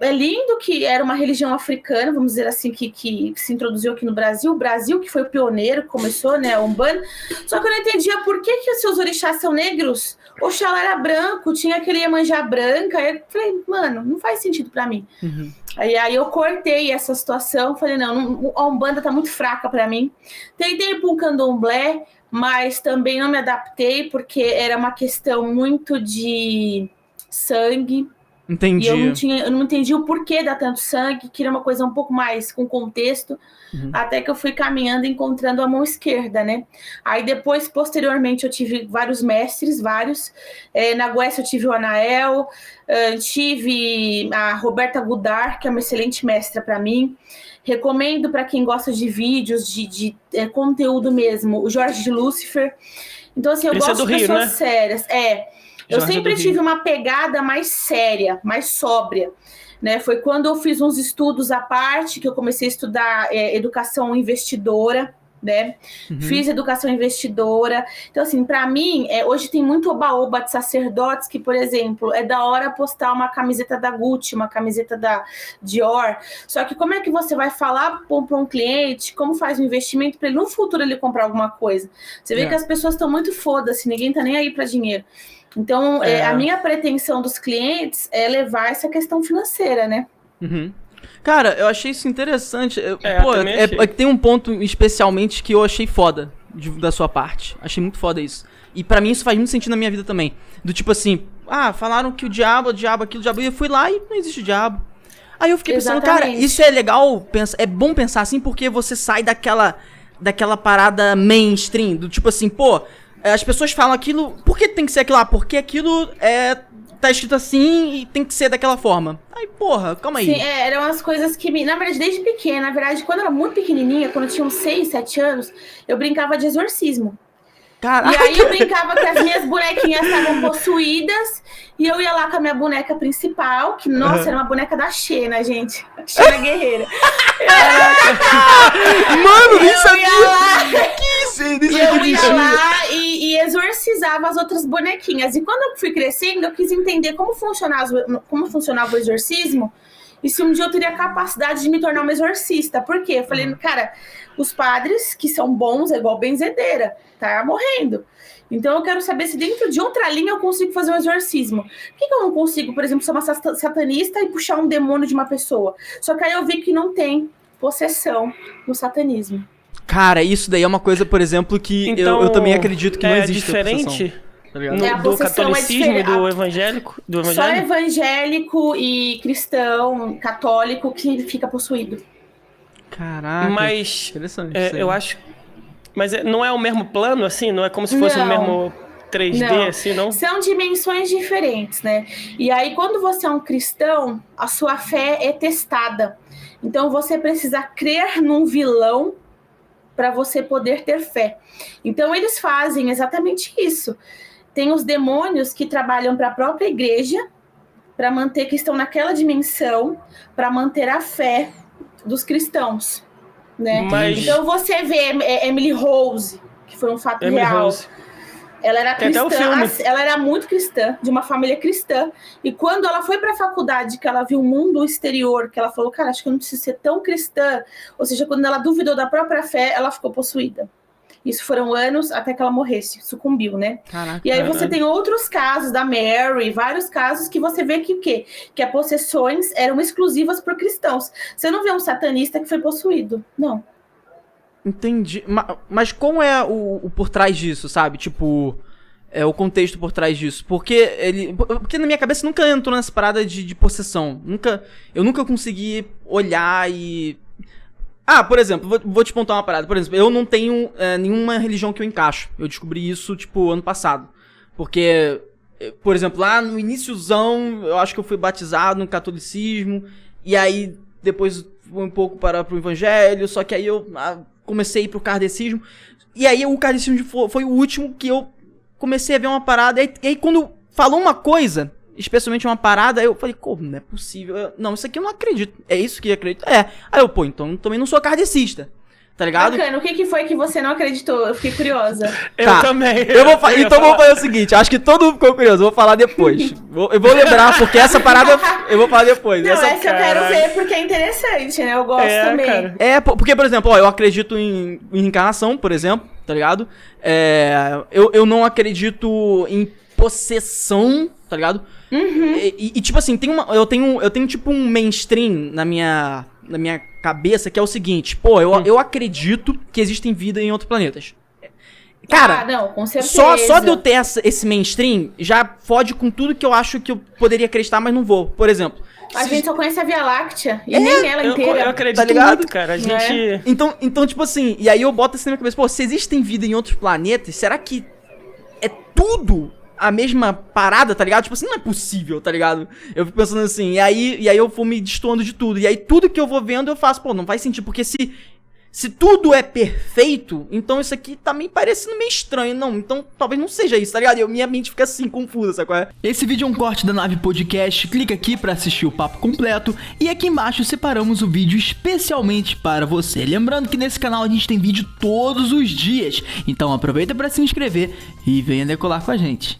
é lindo que era uma religião africana, vamos dizer assim, que se introduziu aqui no Brasil. O Brasil que foi o pioneiro, começou, né, a Umbanda. Só que eu não entendia por que os seus orixás são negros. Oxalá era branco, tinha aquele Iemanjá branca. Aí eu falei, mano, não faz sentido pra mim. Uhum. Aí eu cortei essa situação, falei, não, a Umbanda tá muito fraca pra mim. Tentei ir para um candomblé, mas também não me adaptei, porque era uma questão muito de sangue. Entendi. E eu não entendi o porquê dar tanto sangue, queria uma coisa um pouco mais com contexto, até que eu fui caminhando, encontrando a mão esquerda, né? Aí depois, posteriormente, eu tive vários mestres, na Goiás eu tive o Anael, tive a Roberta Gudar, que é uma excelente mestra para mim. Recomendo para quem gosta de vídeos, de conteúdo mesmo, o Jorge de Lúcifer. Então, assim, eu gosto de pessoas sérias. Eu sempre tive uma pegada mais séria, mais sóbria, né? Foi quando eu fiz uns estudos à parte que eu comecei a estudar educação investidora, né? Fiz educação investidora. Então, assim, para mim, hoje tem muito oba-oba de sacerdotes que, por exemplo, é da hora postar uma camiseta da Gucci, uma camiseta da Dior. Só que como é que você vai falar para um cliente como faz um investimento para ele no futuro ele comprar alguma coisa? Você vê que as pessoas estão muito foda-se, ninguém tá nem aí para dinheiro. Então, a minha pretensão dos clientes é levar essa questão financeira, né? Cara, eu achei isso interessante. Tem um ponto especialmente que eu achei foda da sua parte. Achei muito foda isso. E pra mim isso faz muito sentido na minha vida também. Do tipo assim, falaram que o diabo, aquilo, o diabo. E eu fui lá e não existe o diabo. Aí eu fiquei pensando, cara, isso é legal, é bom pensar assim, porque você sai daquela parada mainstream. Do tipo assim, as pessoas falam aquilo, por que tem que ser aquilo lá? Porque aquilo tá escrito assim e tem que ser daquela forma. Aí, porra, calma aí. Sim, eram as coisas que na verdade, desde pequena, na verdade, quando eu era muito pequenininha, quando eu tinha uns 6, 7 anos, eu brincava de exorcismo. Caraca. E aí eu brincava que as minhas bonequinhas estavam possuídas e eu ia lá com a minha boneca principal, que, nossa, era uma boneca da Xena, gente. Xena guerreira. Mano, isso eu ia lá, eu ia lá e exorcizava as outras bonequinhas. E quando eu fui crescendo, eu quis entender como funcionava o exorcismo e se um dia eu teria a capacidade de me tornar uma exorcista. Por quê? Eu falei, cara, os padres que são bons é igual benzedeira, tá morrendo. Então eu quero saber se dentro de outra linha eu consigo fazer um exorcismo. Por que eu não consigo, por exemplo, ser uma satanista e puxar um demônio de uma pessoa? Só que aí eu vi que não tem possessão no satanismo. Cara, isso daí é uma coisa, por exemplo, que então, eu também acredito que não existe diferente possessão. Do catolicismo e do evangélico? Só evangélico e cristão, católico que fica possuído. Caraca, mas interessante. Eu acho... Mas não é o mesmo plano, assim? Não é como se fosse o mesmo 3D, assim, não? São dimensões diferentes, né? E aí, quando você é um cristão, a sua fé é testada. Então, você precisa crer num vilão para você poder ter fé. Então, eles fazem exatamente isso. Tem os demônios que trabalham para a própria igreja, para manter que estão naquela dimensão, para manter a fé dos cristãos, né? Então você vê Emily Rose, que foi um fato real. Ela era cristã, ela era muito cristã, de uma família cristã. E quando ela foi para a faculdade, que ela viu o mundo exterior, que ela falou, cara, acho que eu não preciso ser tão cristã. Ou seja, quando ela duvidou da própria fé, ela ficou possuída. Isso foram anos até que ela morresse, sucumbiu, né? Caraca, e aí você tem outros casos da Mary, vários casos que você vê que o quê? Que as possessões eram exclusivas por cristãos. Você não vê um satanista que foi possuído, não. Entendi. Mas como é o por trás disso, sabe? Tipo, o contexto por trás disso. Porque na minha cabeça nunca entrou nessa parada de possessão. Eu nunca consegui olhar e... por exemplo, vou te contar uma parada. Por exemplo, eu não tenho nenhuma religião que eu encaixo. Eu descobri isso, tipo, ano passado. Porque, por exemplo, lá no iníciozão, eu acho que eu fui batizado no catolicismo. E aí, depois fui um pouco pro evangelho. Só que aí eu comecei a ir pro kardecismo. E aí o kardecismo foi o último que eu comecei a ver uma parada. E aí quando falou uma coisa... especialmente uma parada, eu falei, não é possível. Não, isso aqui eu não acredito. É isso que eu acredito? Aí eu, então também não sou kardecista. tá ligado? Bacana, o que foi que você não acreditou? Eu fiquei curiosa. Eu também. Então vou fazer o seguinte, acho que todo mundo ficou curioso, eu vou falar depois. Eu vou lembrar, porque essa parada eu vou falar depois. Não, essa eu quero ver porque é interessante, né? Eu gosto também. Cara. Porque, por exemplo, eu acredito em reencarnação, por exemplo, tá ligado? Eu não acredito em possessão, tá ligado? E tipo assim, eu tenho tipo um mainstream na minha cabeça que é o seguinte, eu acredito que existem vida em outros planetas. Cara, não, com certeza. Só de eu ter esse mainstream já fode com tudo que eu acho que eu poderia acreditar, mas não vou. Por exemplo, a gente só conhece a Via Láctea e nem ela inteira. Eu acredito tá ligado? muito, cara. A gente... Então, tipo assim, e aí eu boto assim na minha cabeça, se existem vida em outros planetas, será que é tudo a mesma parada, tá ligado? Tipo assim, não é possível, tá ligado? Eu fico pensando assim, e aí eu vou me destoando de tudo. E aí tudo que eu vou vendo eu faço, não faz sentido, porque se tudo é perfeito, então isso aqui tá me parecendo meio estranho. Não, então talvez não seja isso, tá ligado? E minha mente fica assim, confusa, sabe qual é? Esse vídeo é um corte da Nave Podcast, clica aqui pra assistir o papo completo e aqui embaixo separamos o vídeo especialmente para você. Lembrando que nesse canal a gente tem vídeo todos os dias, então aproveita pra se inscrever e venha decolar com a gente.